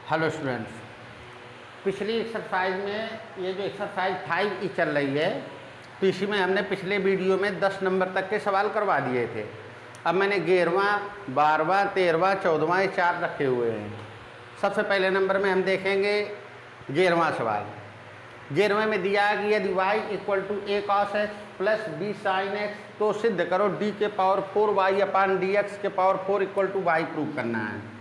Hello students, पिछली exercise में ये जो एक्सरसाइज 5E चल रही है तो इसी में हमने पिछले वीडियो में 10 नंबर तक के सवाल करवा दिए थे। अब मैंने 11वां, 12वां, 13वां, 14वां ये 4 रखे हुए हैं। सबसे पहले नंबर में हम देखेंगे 11वां सवाल। 11वें में दिया है कि यदि y equal to a cos x plus b sin x तो सिद्ध करो d के पावर 4y अपान dx के power 4 equal to y prove करना है।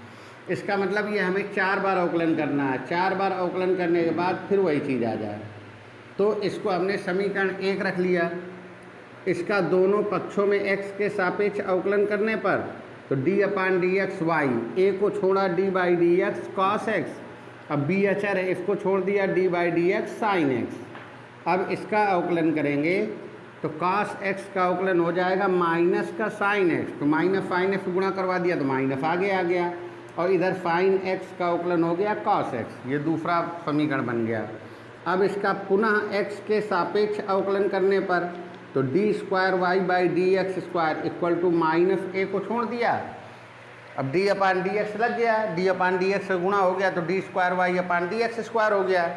इसका मतलब ये हमें 4 बार अवकलन करना है। 4 बार अवकलन करने के बाद फिर वही चीज़ आ जाए। तो इसको हमने समीकरण 1 रख लिया। इसका दोनों पक्षों में x के सापेक्ष अवकलन करने पर तो d upon D x y, a को छोड़ा d by D x cos x, अब b अचर है इसको छोड़ दिया d by D x sine x. अब इसका अवकलन करेंगे तो cos x का अवकलन हो जाएगा माइनस का साइन x, तो माइनस साइन x गुणा करवा दिया तो माइनस आगे आ गया, और इधर साइन x का अवकलन हो गया cos x। ये दूसरा समीकरण बन गया। अब इसका पुनः x के सापेक्ष अवकलन करने पर तो D square Y by D x square equal to minus A को छोड़ दिया, अब d अपान डी एक्स लग गया, d अपान डी एक्स गुणा हो गया तो D square Y upon D x square हो गया।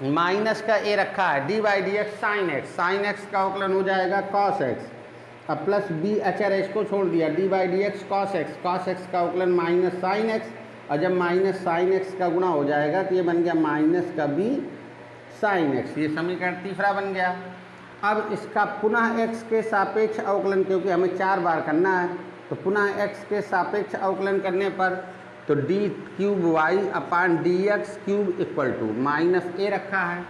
माइनस का a रखा है d by D x sine x, sine x का अवकलन हो जाएगा cos x, अब प्लस b अचर है इसको छोड़ दिया d by D x cos x, cos x का अवकलन माइनस साइन x, और जब माइनस साइन x का गुणा हो जाएगा तो ये बन गया माइनस का b साइन x। ये समीकरण तीसरा बन गया। अब इसका पुनः x के सापेक्ष अवकलन, क्योंकि हमें 4 बार करना है तो पुनः x के सापेक्ष अवकलन करने पर तो D cube Y upon D x cube equal to minus A रखा है।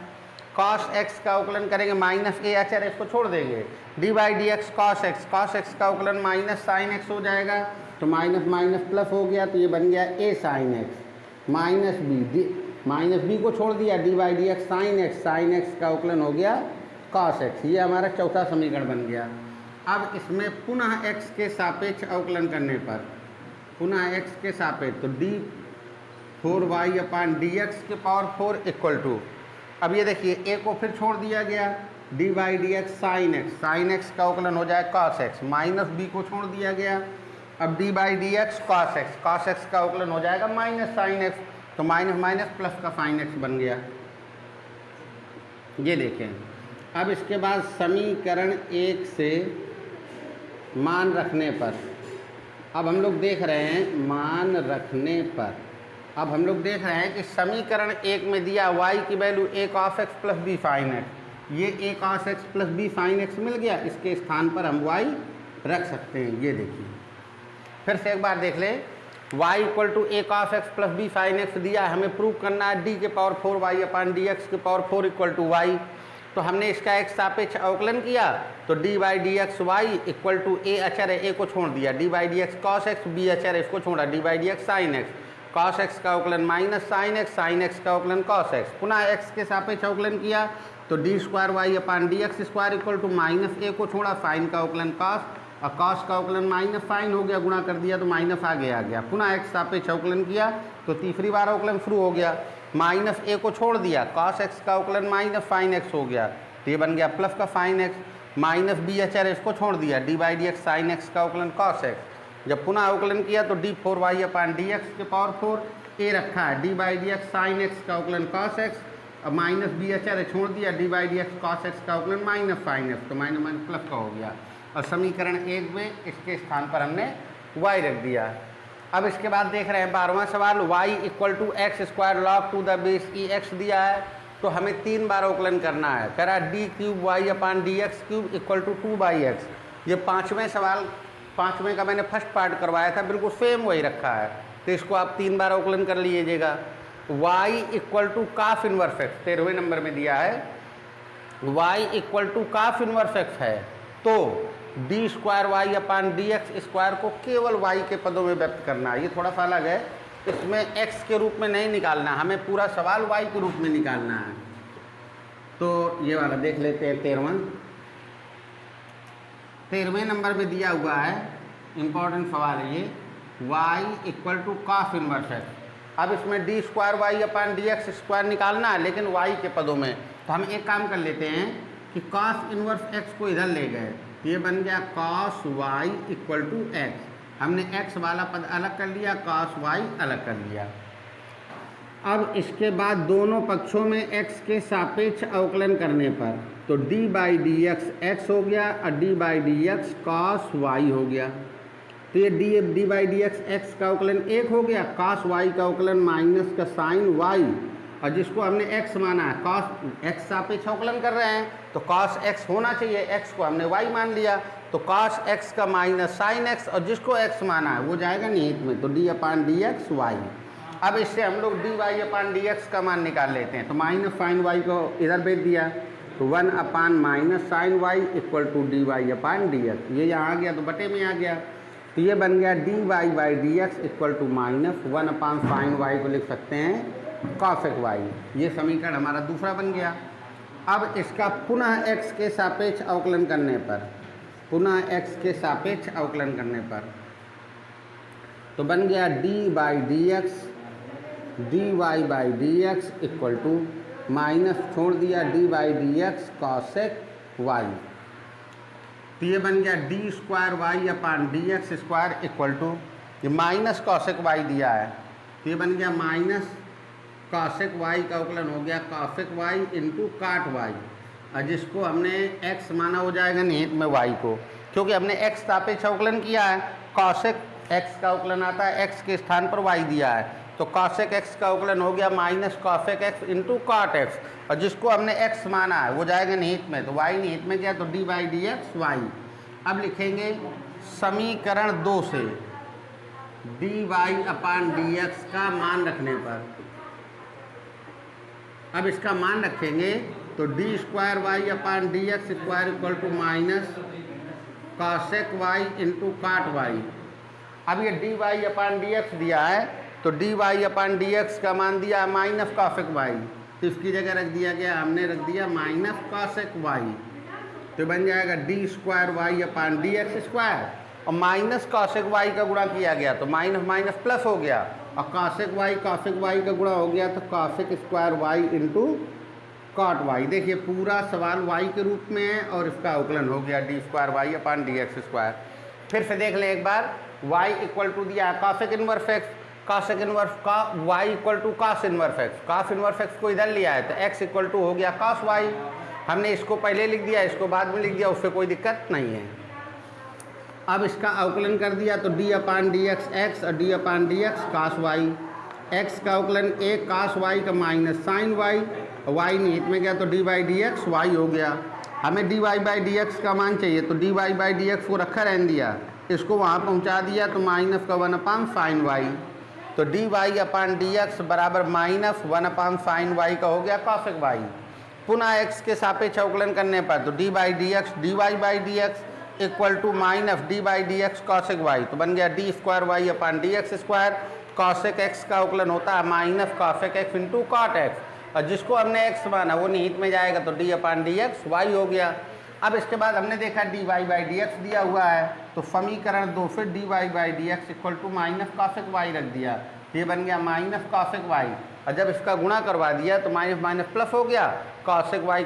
cos x का अवकलन करेंगे माइनस ए अचर इसको छोड़ देंगे, D by D x cos x का अवकलन माइनस साइन एक्स हो जाएगा तो माइनस माइनस प्लस हो गया तो ये बन गया ए साइन एक्स माइनस बी को छोड़ दिया D by D x sine x का अवकलन हो गया cos x। ये हमारा चौथा समीकरण बन गया। अब इसमें पुनः x के सापेक्ष अवकलन करने पर पुनः x के सापेक्ष तो D 4y upon D x के पावर 4 इक्वल टू, अब ये देखिए a को फिर छोड़ दिया गया d by D x sine x का अवकलन हो जाए cos x, माइनस b को छोड़ दिया गया, अब d by D x cos x का अवकलन हो जाएगा माइनस साइन एक्स, तो माइनस माइनस प्लस का साइन x बन गया। ये देखें। अब इसके बाद समीकरण 1 से मान रखने पर अब हम लोग देख रहे हैं मान रखने पर अब हम लोग देख रहे हैं कि समीकरण 1 में दिया y की value a cos x plus b sine x, ये a cos x plus b sine x मिल गया, इसके स्थान पर हम y रख सकते हैं। ये देखिए फिर से एक बार देख ले, y equal to a cos x plus b sine x दिया, हमें प्रूव करना है d के power 4y upon D x के पावर 4 इक्वल टू y। तो हमने इसका एक सापेक्ष अवकलन किया तो d by D x y equal to a अचर है a को छोड़ दिया d by D x cos x, b अचर है इसको छोड़ा d by D x sine x, cos x का अवकलन माइनस साइन एक्स का अवकलन कॉस एक्स, पुनः x के सापेक्ष अवकलन किया तो D square Y upon D x square equal to minus a को छोड़ा साइन का अवकलन कॉस, और कॉस का अवकलन माइनस साइन हो गया, गुणा कर दिया तो माइनस आगे आ गया, पुनः x सापेक्ष अवकलन किया तो तीसरी बार अवकलन शुरू हो गया, माइनस a को छोड़ दिया cos x का अवकलन माइनस साइन एक्स हो गया तो ये बन गया प्लस का साइन एक्स, माइनस b अचर इसको छोड़ दिया d by D x sine x का अवकलन cos x, जब पुनः अवकलन किया तो d 4y upon D x के पावर 4 a रखा है d by D x sine x का अवकलन cos x, अब माइनस b अचर है छोड़ दिया d by D x cos x का अवकलन माइनस साइन एक्स, तो माइनस माइनस प्लस का हो गया, और समीकरण 1 में इसके स्थान पर हमने y रख दिया। अब इसके बाद देख रहे हैं 12वां सवाल, y equal to x square log to the base e x दिया है तो हमें 3 बार अवकलन करना है। कह रहा है d cube Y upon D x cube equal to 2 by x. ये 5वें सवाल, 5वें का मैंने फर्स्ट पार्ट करवाया था, बिल्कुल सेम वही रखा है, तो इसको आप 3 बार अवकलन कर लीजिएगा। y equal to cos inverse X 13वें नंबर में दिया है, y equal to cos inverse X है तो D square Y upon D x square को केवल y के पदों में व्यक्त करना है। ये थोड़ा सा अलग है, इसमें x के रूप में नहीं निकालना, हमें पूरा सवाल y के रूप में निकालना है। तो ये वाला देख लेते हैं 13वें नंबर में दिया हुआ है, इम्पोर्टेंट सवाल है ये, y equal to cos inverse x. अब इसमें d square Y upon D x square निकालना है लेकिन y के पदों में, तो हम एक काम कर लेते हैं कि कॉस इनवर्स x को इधर ले गए, ये बन गया cos y equal to x, हमने x वाला पद अलग कर लिया, cos y अलग कर लिया। अब इसके बाद दोनों पक्षों में x के सापेक्ष अवकलन करने पर तो d by D x x हो गया और d by D x cos y हो गया। तो ये d by D x x का अवकलन 1 हो गया, कॉस वाई का अवकलन माइनस का साइन वाई, और जिसको हमने x माना है, कॉस x सापेक्ष अवकलन कर रहे हैं तो कॉस x होना चाहिए, x को हमने y मान लिया, तो कॉस x का माइनस साइन x, और जिसको x माना है वो जाएगा निहित में, तो d upon D x y. अब इससे हम लोग dy अपान डी एक्स का मान निकाल लेते हैं, तो माइनस साइन y को इधर भेज दिया, तो 1 upon minus sine y equal to dy upon D x, ये यहाँ आ गया तो बटे में आ गया, तो ये बन गया dy by D x equal to minus 1 upon sine y को लिख सकते हैं कॉसेक वाई। ये समीकरण हमारा दूसरा बन गया। अब इसका पुनः x के सापेक्ष अवकलन करने पर, पुनः x के सापेक्ष अवकलन करने पर तो बन गया d by D x dy by D x equal to minus छोड़ दिया d by D x cosec Y, तो ये बन गया D square Y upon D x square equal to, ये माइनस कॉसेक वाई दिया है, तो ये बन गया माइनस कॉसेक वाई का अवकलन हो गया cosec y into cot Y, और जिसको हमने x माना हो जाएगा निहित में y को, क्योंकि हमने x सापेक्ष अवकलन किया है, कॉसेक x का अवकलन आता है x के स्थान पर y दिया है, तो कॉसेक x का अवकलन हो गया माइनस कॉसेक x इंटू काट x, और जिसको हमने x माना है वो जाएगा निहित में, तो y निहित में गया तो d by D x y. अब लिखेंगे समीकरण 2 से dy अपान डी एक्स का मान रखने पर, अब इसका मान रखेंगे तो D square Y upon D x square equal to minus cosec y into cot y. अब ये d y upon D x दिया है, तो d y upon D x का मान दिया है माइनस कॉसेक वाई, तो इसकी जगह रख दिया गया, हमने रख दिया माइनस कॉसेक वाई, तो बन जाएगा D square Y upon D x square, और माइनस कॉसेक वाई का गुणा किया गया तो माइनस माइनस प्लस हो गया, और कॉसेक वाई का गुणा हो गया तो cosec square y into cot y. देखिए पूरा सवाल वाई के रूप में है और इसका अवकलन हो गया D square Y upon D x square. फिर से देख लें एक बार, वाई इक्वल टू दिया है cosec inverse X, cosec inverse का Y equal to cos inverse X, cos inverse X को इधर लिया है तो एक्स इक्वल टू हो गया कॉस वाई, हमने इसको पहले लिख दिया इसको बाद में लिख दिया, उससे कोई दिक्कत नहीं है। अब इसका अवकलन कर दिया तो d upon D x x और d upon D x cos y, x का अवकलन एक कास वाई का माइनस साइन वाई, वाई निहित में गया तो D by D x y हो गया। हमें d Y by D x का मान चाहिए तो d Y by D x को रखा रहने दिया, इसको वहाँ पहुँचा दिया तो माइनस का 1 अपान साइन वाई, तो d y upon D x बराबर माइनस 1 अपान साइन वाई का हो गया कॉसेक वाई। पुनः एक्स के सापेक्ष अवकलन करने पर तो D by D x D Y by D x equal to minus D by D x cosec Y, तो बन गया D square Y upon D x square, cosec X का अवकलन होता है minus cosec X into cot X, और जिसको हमने एक्स माना वो निहित में जाएगा तो d upon D x y हो गया। अब इसके बाद हमने देखा d Y by D x दिया हुआ है, तो समीकरण 2 से d Y by D x equal to minus cosec y रख दिया, ये बन गया माइनस कॉसेक वाई, और जब इसका गुणा करवा दिया तो माइनस माइनस प्लस हो गया, कॉसेक वाई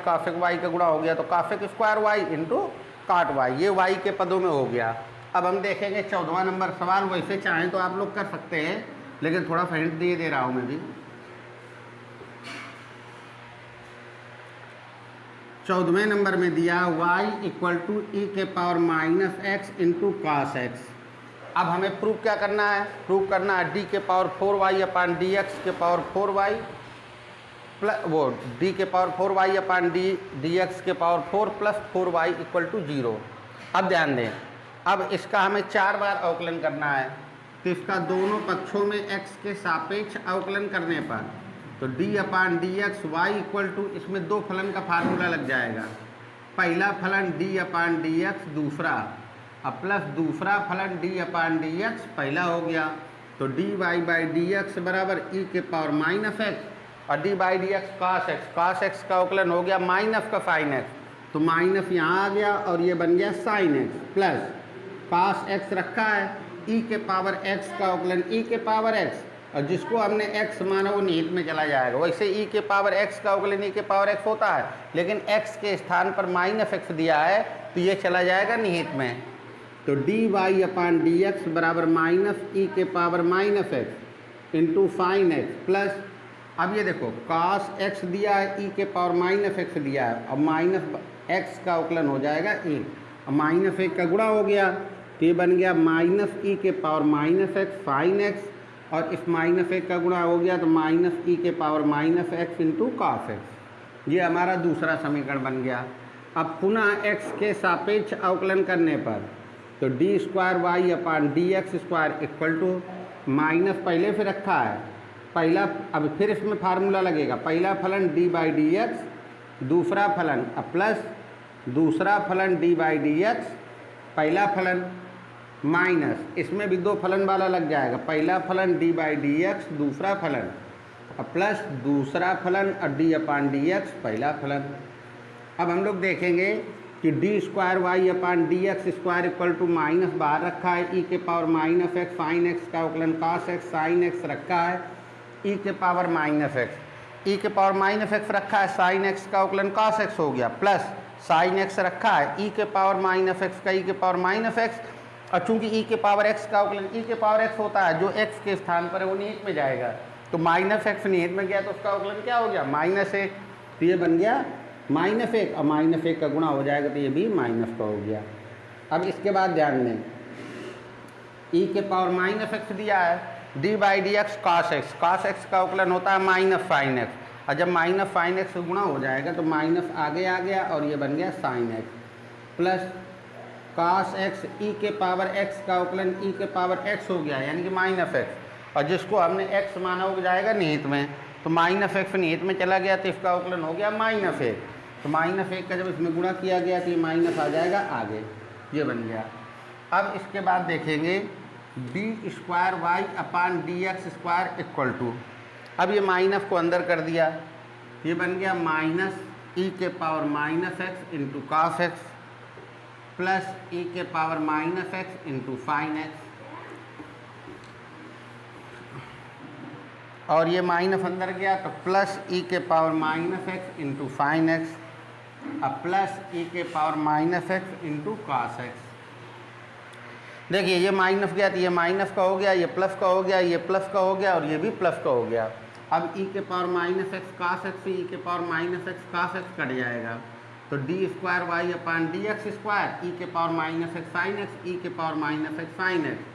का गुणा हो गया तो cosec square y into cot Y, ये वाई के पदों में हो गया। अब हम देखेंगे 14वां नंबर सवाल, वैसे चाहें तो आप लोग कर सकते हैं लेकिन थोड़ा हिंट दे रहा हूँ मैं भी। 14वें नंबर में दिया y इक्वल टू ई के power minus x into cos x. अब हमें प्रूफ क्या करना है, प्रूफ करना है डी के power 4y upon D x के पावर 4y प्लस वो डी के power 4y upon D x के power 4 plus 4y equal to 0। अब ध्यान दें, अब इसका हमें 4 बार अवकलन करना है, तो इसका दोनों पक्षों में x के सापेक्ष अवकलन करने पर तो d upon D x y equal to, इसमें 2 फलन का फार्मूला लग जाएगा, पहला फलन d अपान डी एक्स दूसरा, अब प्लस दूसरा फलन d अपान डी एक्स पहला हो गया, तो dy बाई डी एक्स बराबर e के पावर माइनस एक्स और d by D x cos x का अवकलन हो गया माइनस का साइन एक्स, तो माइनस यहाँ आ गया और ये बन गया sine x plus cos x रखा है, e के पावर x का अवकलन e के पावर x, और जिसको हमने x माना वो निहित में चला जाएगा। वैसे e के पावर x का अवकलन e के पावर x होता है, लेकिन x के स्थान पर माइनस x दिया है तो ये चला जाएगा निहित में, तो d y upon D x बराबर माइनस ई के power minus x into sine x plus अब ये देखो cos x दिया है, e के पावर माइनस एक्स दिया है, अब माइनस एक्स का अवकलन हो जाएगा 1, अब माइनस 1 का गुणा हो गया तो ये बन गया माइनस ई के power minus x sine X, और इस माइनस 1 का गुणा हो गया तो माइनस ई के power minus x into cos x. ये हमारा दूसरा समीकरण बन गया। अब पुनः x के सापेक्ष अवकलन करने पर तो D square Y upon D x square equal to minus पहले फिर रखा है पहला, अब फिर इसमें फार्मूला लगेगा, पहला फलन डी बाई डी एक्स, दूसरा फलन प्लस दूसरा फलन डी बाई डी एक्स, पहला फलन माइनस, इसमें भी दो फलन वाला लग जाएगा, पहला फलन डी बाई डी एक्स, दूसरा फलन प्लस दूसरा फलन और डी अपान डी एक्स पहला फलन। अब हम लोग देखेंगे कि d square Y upon D x square equal to minus बाहर रखा है, ई के power minus x sine x का अवकलन कॉस एक्स साइन एक्स रखा है, ई के पावर माइनस एक्स, ई के पावर माइनस एक्स रखा है, साइन एक्स का अवकलन कॉस एक्स हो गया, प्लस साइन एक्स रखा है, ई के पावर माइनस एक्स का ई के पावर माइनस एक्स, और चूंकि ई के पावर एक्स का अवकलन ई के पावर एक्स होता है, जो एक्स के स्थान पर है वो निहित में जाएगा, तो माइनस एक्स निहित में गया तो उसका अवकलन क्या हो गया माइनस 1, तो ये बन गया माइनस 1, और माइनस 1 का गुणा हो जाएगा तो ये भी माइनस का हो गया। अब इसके बाद ध्यान दें, ई के पावर माइनस एक्स दिया है, D by D x cos x का अवकलन होता है माइनस साइन एक्स, और जब माइनस साइन एक्स से गुणा हो जाएगा तो माइनस आगे आ गया और ये बन गया sine x, plus cos X ई के पावर एक्स का अवकलन ई के पावर एक्स हो गया यानी कि माइनस एक्स, और जिसको हमने एक्स माना हो जाएगा निहित में, तो माइनस एक्स निहित में चला गया तो इसका अवकलन हो गया माइनस 1, तो माइनस 1 का जब इसमें गुणा किया गया तो ये माइनस आ जाएगा आगे, ये बन गया। अब इसके बाद देखेंगे d square Y upon D x square equal to, अब ये माइनस को अंदर कर दिया, ये बन गया माइनस ई के power minus x into cos X plus E के power minus x into sine X, और ये माइनस अंदर गया तो प्लस ई के power minus x into sine x, अब प्लस ई के power minus x into cos X. देखिए ये माइनस गया तो ये माइनस का हो गया, ये प्लस का हो गया, ये प्लस का हो गया और ये भी प्लस का हो गया। अब ई के power minus x cos x से ई के power minus x cos x cut जाएगा, तो D square Y upon D x square e के power minus x sine x ई के power minus x sine x,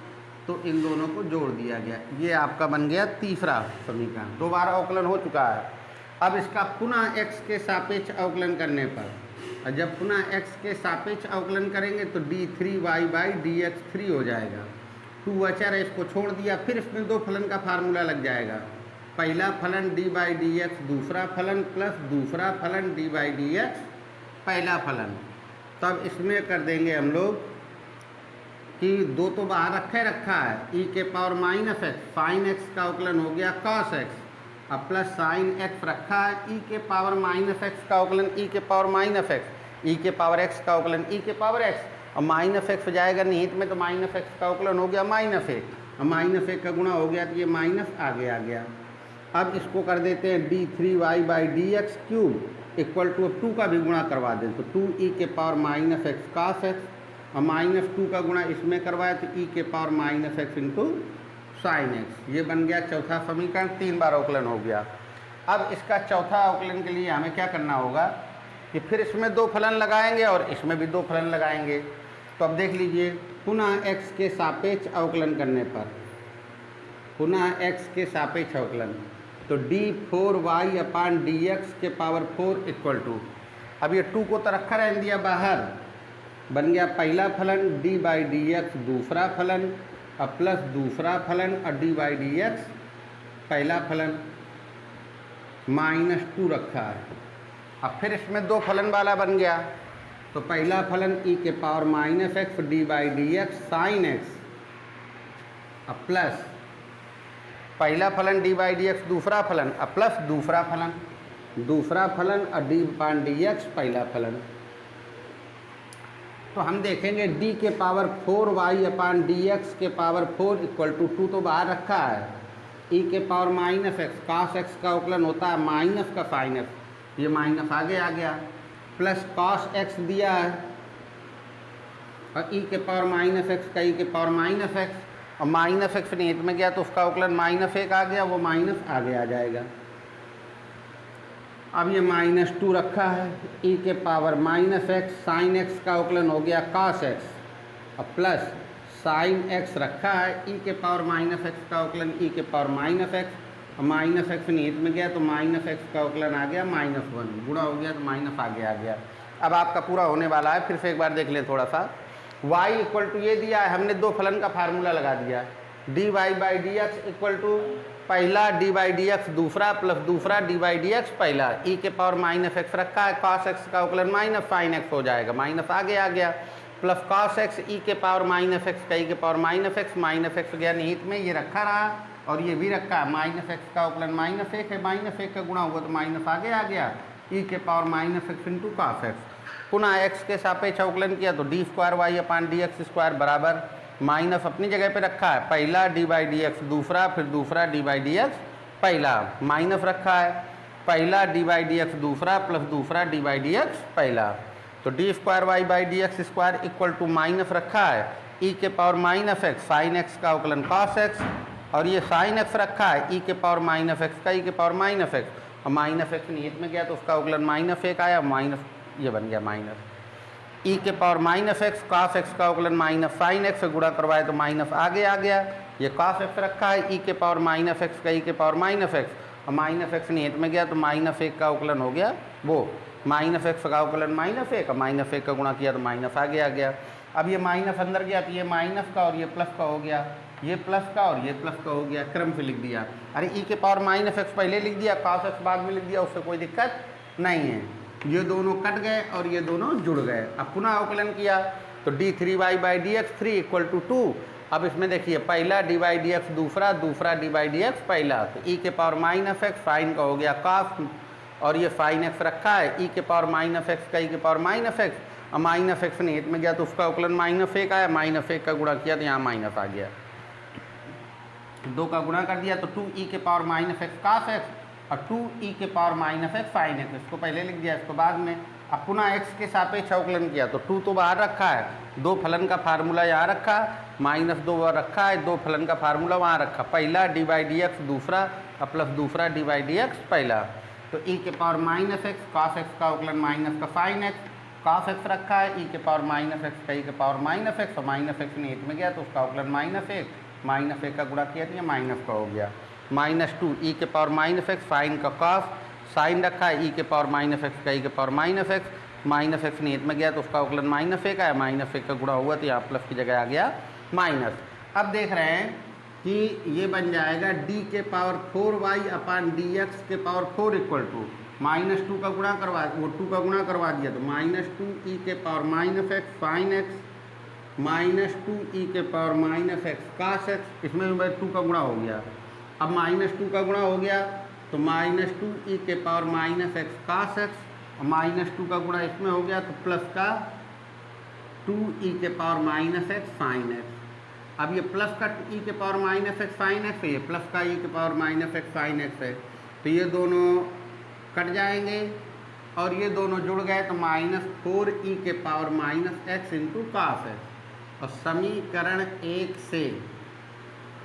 तो इन दोनों को जोड़ दिया गया, ये आपका बन गया तीसरा समीकरण, दोबारा अवकलन हो चुका है। अब इसका पुनः x के सापेक्ष अवकलन करने पर, और जब पुनः x के सापेक्ष अवकलन करेंगे तो d3y बाई डी एक्स 3 हो जाएगा, 2 अचर है इसको छोड़ दिया, फिर इसमें दो फलन का फार्मूला लग जाएगा, पहला फलन d बाई डी एक्स दूसरा फलन प्लस दूसरा फलन d बाई डी एक्स पहला फलन। तब इसमें कर देंगे हम लोग कि दो तो बाहर रखा है, ई के power minus x sine x का अवकलन हो गया कॉस एक्स, अब प्लस साइन एक्स रखा है, ई के पावर माइनस एक्स का अवकलन ई के पावर माइनस एक्स, ई के पावर एक्स का अवकलन ई के पावर एक्स, और माइनस एक्स जाएगा निहित में तो माइनस एक्स का अवकलन हो गया माइनस 1, और माइनस 1 का गुणा हो गया तो ये माइनस आगे आ गया। अब इसको कर देते हैं d3y by D x cube equal to 2 का भी गुणा करवा दें, तो 2 ई के power minus x cos x, और माइनस 2 का गुणा इसमें करवाए तो ई के power minus x into sine x, ये बन गया चौथा समीकरण, 3 बार अवकलन हो गया। अब इसका चौथा अवकलन के लिए हमें क्या करना होगा कि फिर इसमें दो फलन लगाएंगे और इसमें भी दो फलन लगाएंगे। तो अब देख लीजिए, पुनः x के सापेक्ष अवकलन करने पर, पुनः x के सापेक्ष अवकलन, तो d4y अपान डी एक्स के पावर 4 इक्वल टू, अब ये 2 को तो रखा रहने दिया बाहर, बन गया पहला फलन d बाई डी एक्स दूसरा फलन, अब प्लस दूसरा फलन और d बाई डी एक्स पहला फलन माइनस 2 रखा है, अब फिर इसमें दो फलन वाला बन गया, तो पहला फलन e के power minus x D by D x sine x, अब प्लस पहला फलन d बाई डी एक्स दूसरा फलन, अब प्लस दूसरा फलन और d बाई डी एक्स पहला फलन। तो हम देखेंगे d के power 4y upon D x के पावर 4 इक्वल टू 2 तो बाहर रखा है, e के power minus x cos x का अवकलन होता है माइनस का साइन एक्स, ये माइनस आगे आ गया, प्लस कॉस एक्स दिया है और e के पावर माइनस एक्स का e के पावर माइनस एक्स, और माइनस एक्स निहित में गया तो उसका अवकलन माइनस 1 आ गया, वो माइनस आगे आ जाएगा। अब ये -2 रखा है, e के पावर -x साइन x का अवकलन हो गया cos x, और प्लस साइन x रखा है, e के पावर -x का अवकलन e के पावर -x, और -x निहित में गया तो -x का अवकलन आ गया -1, गुणा हो गया तो माइनस आगे आ गया। अब आपका पूरा होने वाला है, फिर से एक बार देख लें थोड़ा सा। y इक्वल टू ये दिया है, हमने दो फलन का फार्मूला लगा दिया, dy by D x equal to पहला डी बाई डी एक्स दूसरा प्लस दूसरा डी बाई डी एक्स पहला, e के पावर -x रखा है, cos x का अवकलन माइनस साइन x हो जाएगा, माइनस आगे आ गया, प्लस cos x e के पावर -x का e के पावर -x गया निहित में, ये रखा रहा और ये भी रखा है, -x का अवकलन -1 है, -1 का गुणा हुआ तो माइनस आगे आ गया, e के power -x into cos x, पुनः x के सापेक्ष अवकलन किया तो d² y D x square बराबर माइनस अपनी जगह पे रखा है, पहला डी बाई डी एक्स दूसरा फिर दूसरा डी बाई डी एक्स पहला, माइनस रखा है, पहला डी बाई डी एक्स दूसरा प्लस दूसरा डी बाई डी एक्स पहला, तो d² y by D x square equal to minus रखा है, e के पावर -x साइन x का अवकलन cos x, और ये साइन x रखा है, e के पावर -x का e के पावर -x, और -x निहित में गया तो उसका अवकलन -1 आया, माइनस ये बन गया माइनस, e के पावर -x cos x का अवकलन माइनस साइन x से गुणा करवाए तो माइनस आगे आ गया, ये cos x रखा है, e के पावर -x का e के पावर -x, और -x निहित में गया तो -1 का अवकलन हो गया, वो -x का अवकलन -1 और -1 का गुणा किया तो माइनस आगे आ गया। अब ये माइनस अंदर गया तो ये माइनस का और ये प्लस का हो गया, ये प्लस का और ये प्लस का हो गया, क्रम से लिख दिया। अरे e के पावर -x पहले लिख दिया, cos x बाद में लिख दिया, उससे कोई दिक्कत नहीं है, ये दोनों कट गए और ये दोनों जुड़ गए। अब पुनः अवकलन किया तो d3y by D x 3 equal to 2, अब इसमें देखिए पहला डी बाई डी एक्स दूसरा दूसरा डी बाई डी एक्स पहला, तो e के पावर -x साइन का हो गया cos, और ये साइन x रखा है, e के पावर -x का e के पावर -x, और -x निहित में गया तो उसका अवकलन -1 आया, -1 का गुणा किया तो यहाँ माइनस आ गया, 2 का गुणा कर दिया तो 2e के पावर -x cos x और 2e के पावर -x साइन x, इसको पहले लिख दिया इसको बाद में। अब पुनः x के सापेक्ष अवकलन किया तो 2 तो बाहर रखा है, दो फलन का फार्मूला यहाँ रखा, -2 रखा है, दो फलन का फार्मूला वहाँ रखा, पहला डी बाई डी एक्स दूसरा और प्लस दूसरा डी बाई डी एक्स पहला, तो e के पावर -x cos x का अवकलन माइनस का साइन x, cos x रखा है, e के पावर -x का e के पावर -x, और -x निहित में गया तो उसका अवकलन -1 का गुणा किया तो ये माइनस का हो गया, -2 e के पावर -x साइन का cos, साइन रखा है, e के पावर -x का e के पावर -x निहित में गया तो उसका अवकलन -1 आया, -1 का गुणा हुआ तो यहाँ प्लस की जगह आ गया माइनस। अब देख रहे हैं कि ये बन जाएगा d के पावर 4y डी एक्स के पावर 4 इक्वल टू -2 का गुणा करवा, वो 2 का गुणा करवा दिया तो -2 e के power -x sine x, -2 e के पावर -x cos x, इसमें भी 2 का गुणा हो गया, अब -2 का गुणा हो गया तो -2 e के पावर -x cos x, और -2 का गुणा इसमें हो गया तो प्लस का 2 e के पावर -x साइन x, अब ये प्लस का e के पावर -x साइन x है, ये प्लस का e के पावर -x साइन x है, तो ये दोनों कट जाएंगे और ये दोनों जुड़ गए तो -4 e के power -x into cos x, और समीकरण 1 से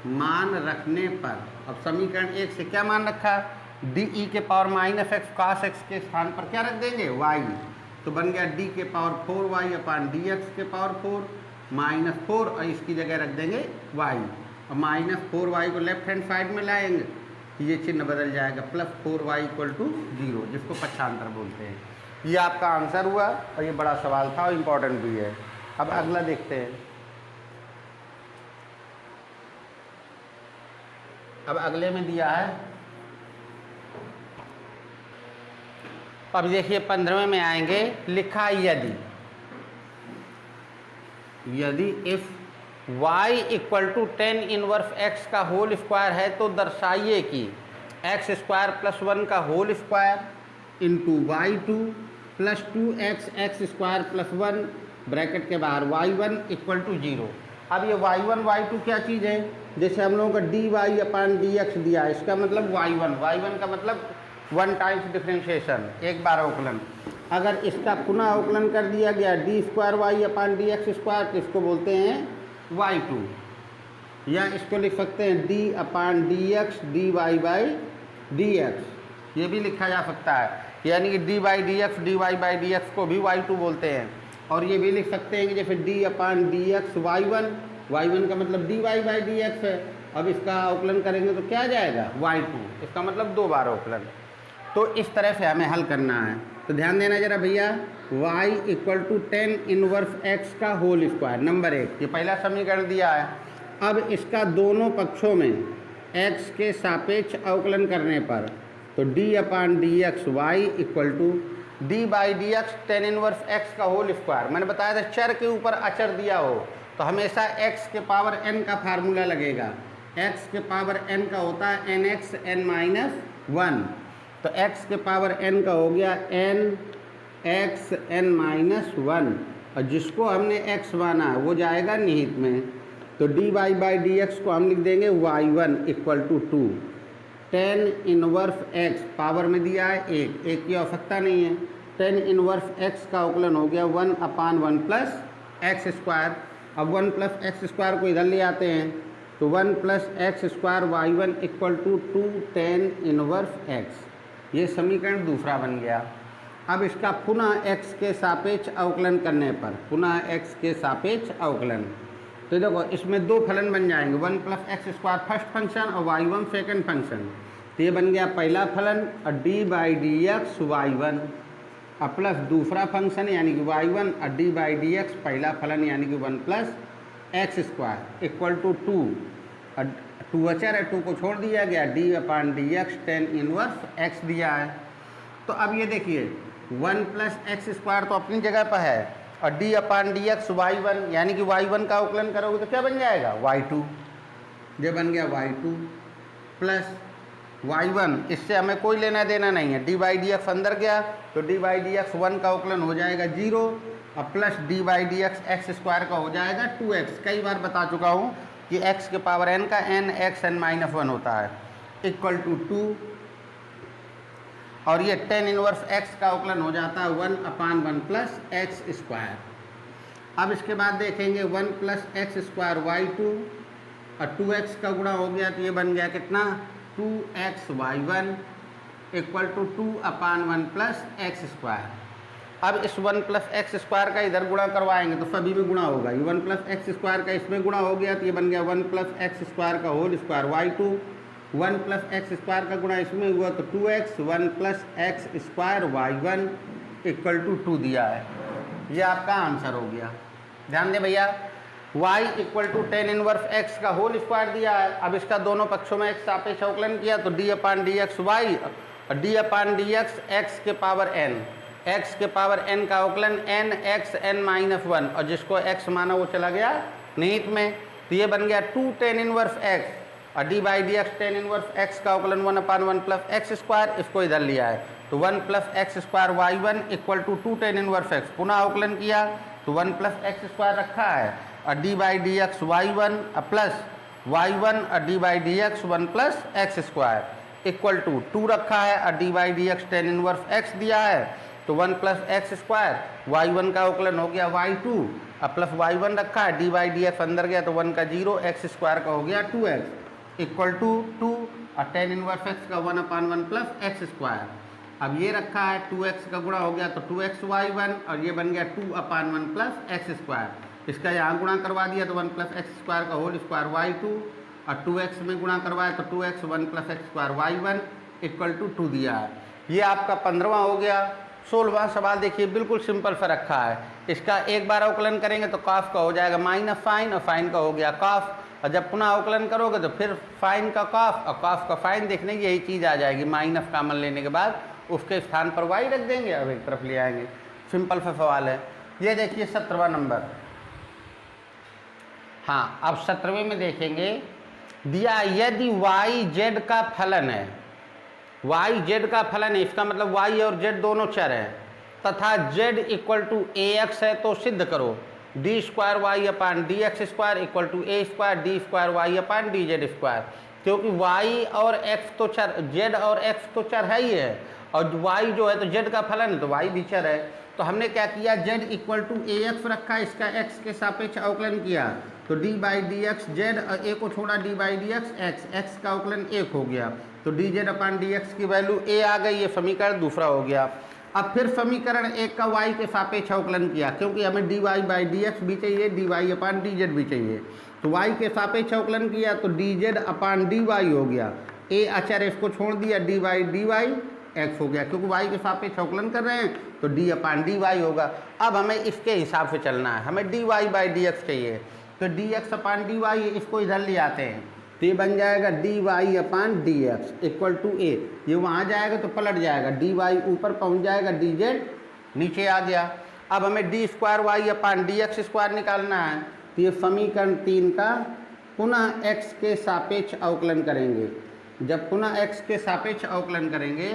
मान रखने पर, अब समीकरण 1 से क्या मान रखा, डी ई के पावर -x cos x के स्थान पर क्या रख देंगे y, तो बन गया d के पावर 4y डी एक्स के पावर 4 -4, और इसकी जगह रख देंगे y, और -4y को लेफ्ट हैंड साइड में लाएंगे ये चिन्ह बदल जाएगा, +4y = 0, जिसको पक्षांतर बोलते हैं। ये आपका आंसर हुआ और ये बड़ा सवाल था और इम्पोर्टेंट भी है। अब अगला देखते हैं। अब अगले में दिया है, अब देखिए 15वें में आएंगे, लिखा यदि if y = tan inverse x का होल स्क्वायर है तो दर्शाइए कि x² + 1 का whole square into y2 + 2x x² + 1 bracket के बाहर y1 = 0। अब ये y1 y2 क्या चीज़ है, जैसे हम लोगों का dy/dx दिया है, इसका मतलब y1 का मतलब 1 टाइम्स डिफ्रेंशिएशन, एक बार अवकलन। अगर इसका पुनः अवकलन कर दिया गया d²y/dx², तो इसको बोलते हैं y2, या इसको लिख सकते हैं d/dx dy/dx, ये भी लिखा जा सकता है, यानी कि d by D x, D Y by D x को भी y2 बोलते हैं। और ये भी लिख सकते हैं कि जैसे D upon D x y1 का मतलब d Y by D x है। अब इसका अवकलन करेंगे तो क्या जाएगा y2, इसका मतलब 2 बार अवकलन। तो इस तरह से हमें हल करना है। तो ध्यान देना जरा भैया, y equal to 10 inverse x का होल स्क्वायर, नंबर 1, ये पहला समीकरण दिया है। अब इसका दोनों पक्षों में x के सापेक्ष अवकलन करने पर तो d upon D x y equal to d by D x 10 inverse x का होल स्क्वायर। मैंने बताया था चर के ऊपर अचर दिया हो तो हमेशा x के पावर n का फार्मूला लगेगा। x के पावर n का होता है nx n माइनस 1, तो x के पावर n का हो गया n x n माइनस 1, और जिसको हमने x माना है वो जाएगा निहित में। तो d Y by D x को हम लिख देंगे y1 equal to 2 10 inverse x, power में दिया है 1 की आवश्यकता नहीं है। 10 इनवर्स x का अवकलन हो गया 1 अपान 1 प्लस एक्स स्क्वायर। अब 1 प्लस एक्स स्क्वायर को इधर ले आते हैं तो 1 plus x square y1 equal to 2 10 inverse x, ये समीकरण दूसरा बन गया। अब इसका पुनः x के सापेक्ष अवकलन करने पर, पुनः x के सापेक्ष अवकलन, तो देखो इसमें 2 फलन बन जाएंगे, 1 plus x square first function और y1 सेकंड फंक्शन। तो ये बन गया पहला फलन और d by D x y1 और प्लस दूसरा फंक्शन यानी कि y1 और डी बाई डी एक्स पहला फलन यानी कि 1 plus x square equal to 2, और 2 अचर है, 2 को छोड़ दिया गया, D upon D x 10 inverse x दिया है। तो अब ये देखिए 1 प्लस एक्स स्क्वायर तो अपनी जगह पर है और d upon D x y1 यानी कि y1 का अवकलन करोगे तो क्या बन जाएगा y2, जो बन गया y2 प्लस y1, इससे हमें कोई लेना देना नहीं है। डी बाई डी एक्स अंदर गया तो डी बाई डी एक्स 1 का अवकलन हो जाएगा 0 और plus D by D x x square का हो जाएगा 2x। कई बार बता चुका हूँ कि x के पावर n का n x n माइनस 1 होता है इक्वल टू 2, और ये 10 इनवर्स x का अवकलन हो जाता है 1 अपान 1 प्लस एक्स स्क्वायर। अब इसके बाद देखेंगे 1 प्लस एक्स स्क्वायर y2 और 2x का गुणा हो गया तो ये बन गया कितना 2x y1 equal to 2 upon 1 plus x square. अब इस 1 प्लस एक्स स्क्वायर का इधर गुणा करवाएंगे तो सभी में गुणा होगा। ये 1 प्लस एक्स स्क्वायर का इसमें गुणा हो गया तो ये बन गया 1 प्लस एक्स स्क्वायर का whole square y2, 1 plus x square का गुणा इसमें हुआ तो 2x, 1 plus x square y1 equal to 2 दिया है। ये आपका आंसर हो गया। ध्यान दें भैया, y equal to 10 inverse x का होल स्क्वायर दिया है। अब इसका दोनों पक्षों में x सापेक्ष अवकलन किया तो d upon D x Y और d upon D x x के पावर n, x के पावर n का अवकलन n x n माइनस 1, और जिसको x माना वो चला गया निहित में, तो ये बन गया 2 10 इनवर्स x और d by D x 10 inverse x का अवकलन 1 अपान 1 प्लस एक्स स्क्वायर, इसको इधर लिया है तो 1 plus x square y1 equal to 2 10 inverse x। पुनः अवकलन किया तो 1 प्लस एक्स स्क्वायर रखा है और d by D x y1 plus y1 और d by D x 1 plus x square equal to 2 रखा है और d by D x 10 inverse x दिया है तो 1 प्लस एक्स स्क्वायर y1 का अवकलन हो गया y2 और प्लस y1 रखा है, डी बाई डी एक्स अंदर गया तो 1 का 0, एक्स स्क्वायर का हो गया 2x इक्वल टू 2 और 10 इनवर्स x का 1 अपान 1 प्लस एक्स स्क्वायर। अब ये रखा है 2x का गुणा हो गया तो 2x y1 और ये बन गया 2 अपान 1 प्लस एक्स स्क्वायर। इसका यहाँ गुणा करवा दिया तो 1 प्लस एक्स स्क्वायर का होल स्क्वायर y2 और 2x में गुणा करवाया तो 2x 1 plus x square y1 equal to 2 दिया है। ये आपका 15वां हो गया। 16वां सवाल देखिए बिल्कुल सिंपल सा रखा है। इसका एक बार अवकलन करेंगे तो काफ का हो जाएगा माइनस फाइन और फाइन का हो गया काफ, और जब पुनः अवकलन करोगे तो फिर फाइन का काफ और काफ का फाइन देखने की यही चीज़ आ जाएगी। माइनस कामन लेने के बाद उसके स्थान पर वाई रख देंगे और एक तरफ ले आएंगे। सिंपल सा सवाल है। ये देखिए 17वां नंबर। हाँ, अब 17वें में देखेंगे दिया यदि वाई जेड का फलन है, y z का फलन है, इसका मतलब y और z दोनों चर हैं तथा z equal to a x है तो सिद्ध करो d square Y upon D x square equal to a square d square Y upon d z square. क्योंकि y और x तो चर, z और x तो चर है ही है और y जो है तो z का फलन है तो y भी चर है। तो हमने क्या किया, z equal to a x रखा, इसका x के सापेक्ष अवकलन किया तो d by D x z और a को छोड़ा d by D x x, x का अवकलन 1 हो गया तो तो d z upon D x की वैल्यू ए आ गई, ये समीकरण दूसरा हो गया। अब फिर समीकरण एक का y के सापेक्ष अवकलन किया, क्योंकि हमें dy बाई डी एक्स भी चाहिए, dy अपान डी जेड भी चाहिए। तो y के सापेक्ष अवकलन किया तो d z upon d Y हो गया, a अचर इसको छोड़ दिया, डी वाई एक्स हो गया, क्योंकि y के सापेक्ष अवकलन कर रहे हैं तो d अपान डी वाई होगा। अब हमें इसके हिसाब से चलना है, हमें dy बाई डी एक्स चाहिए, तो d x upon d y, इसको इधर ले आते हैं तो ये बन जाएगा d y upon D x equal to a. ये वहाँ जाएगा तो पलट जाएगा, डी वाई ऊपर पहुँच जाएगा, डी जेड नीचे आ गया। अब हमें D square Y upon D x square निकालना है, तो ये समीकरण 3 का पुनः x के सापेक्ष अवकलन करेंगे। जब पुनः x के सापेक्ष अवकलन करेंगे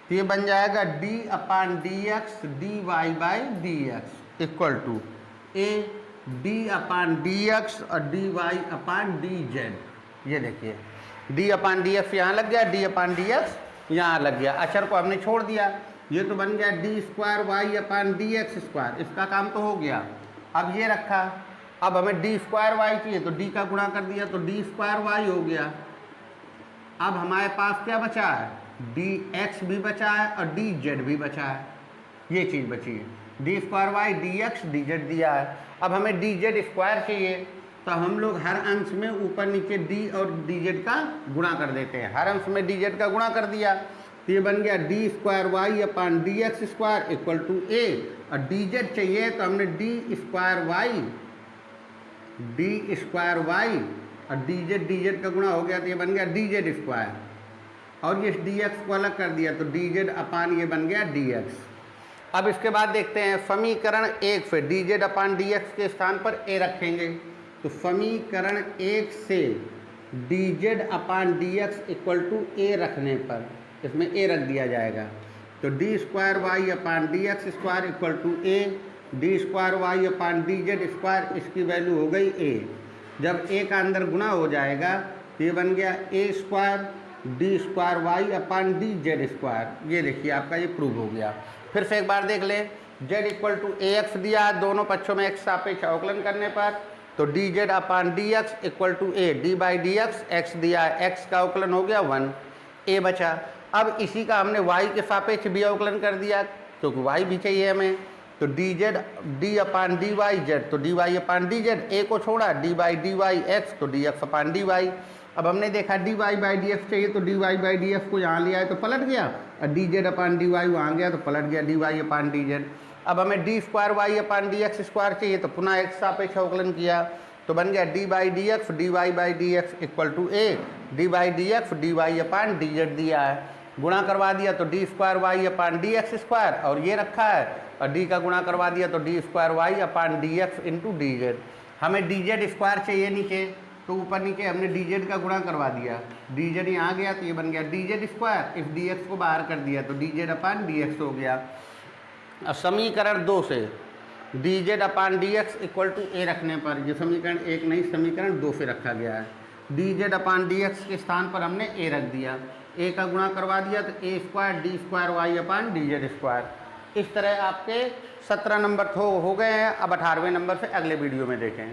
तो ये बन जाएगा d upon D x D Y by D x equal to a d upon D x और d y upon d z. ये देखिए d अपान डी एक्स यहाँ लग गया, d अपान डी एक्स यहाँ लग गया, अचर को हमने छोड़ दिया, ये तो बन गया D square Y upon D x square, इसका काम तो हो गया। अब ये रखा, अब हमें डी स्क्वायर वाई चाहिए तो d का गुणा कर दिया तो डी स्क्वायर वाई हो गया। अब हमारे पास क्या बचा है, डी एक्स भी बचा है और डी जेड भी बचा है, ये चीज़ बची है, d square y d x d z दिया है। अब हमें डी जेड स्क्वायर चाहिए तो हम लोग हर अंश में ऊपर नीचे d और dz का गुणा कर देते हैं, हर अंश में dz का गुणा कर दिया तो ये बन गया D square Y upon D x square equal to a, और dz चाहिए तो हमने डी स्क्वायर वाई और dz का गुणा हो गया तो ये बन गया dz स्क्वायर, और ये dx को अलग कर दिया तो dz अपान ये बन गया dx। अब इसके बाद देखते हैं समीकरण 1 से dz अपान dx के स्थान पर a रखेंगे, तो समीकरण 1 से dz upon D x equal to a रखने पर इसमें a रख दिया जाएगा, तो D square Y upon D x square equal to a d square Y upon d z square, इसकी वैल्यू हो गई a। जब a का अंदर गुणा हो जाएगा तो ये बन गया a square d square Y upon d z square. ये देखिए आपका ये प्रूव हो गया। फिर से एक बार देख लें, z equal to a x दिया, दोनों पक्षों में x सापेक्ष अवकलन करने पर तो d z upon D x equal to a d by D x, x दिया है, x का अवकलन हो गया 1, a बचा। अब इसी का हमने y के सापेक्ष भी अवकलन कर दिया क्योंकि y भी चाहिए हमें, तो d z d upon d y z, तो d y upon d z, a को छोड़ा d by d y x, तो d x upon d y. अब हमने देखा d Y by D x चाहिए तो d Y by D x को यहाँ लिया है तो पलट गया, और d z upon d y वहाँ गया तो पलट गया d y upon d z. अब हमें D square Y upon D x square चाहिए तो पुनः एक्स सापेक्ष अवकलन किया तो बन गया d by D x D Y by D x equal to a d by D x D y upon d z दिया है, गुणा करवा दिया तो D square Y upon D x square, और ये रखा है और डी का गुणा करवा दिया तो D square Y upon D x into d z. हमें डी जेड स्क्वायर चाहिए नीचे, तो ऊपर नीचे हमने डी जेड का गुणा करवा दिया, डी जेड यहाँ गया तो ये बन गया डी जेड स्क्वायर, इस डी एक्स को बाहर कर दिया तो d z upon D x हो गया। अब समीकरण 2 से d z upon D x equal to a रखने पर, ये समीकरण 1 नहीं समीकरण 2 से रखा गया है, D z upon D x के स्थान पर हमने ए रख दिया, ए का गुणा करवा दिया तो ए square d square Y upon d z square. इस तरह आपके 17 नंबर हो गए हैं। अब 18वें नंबर से अगले वीडियो में देखें।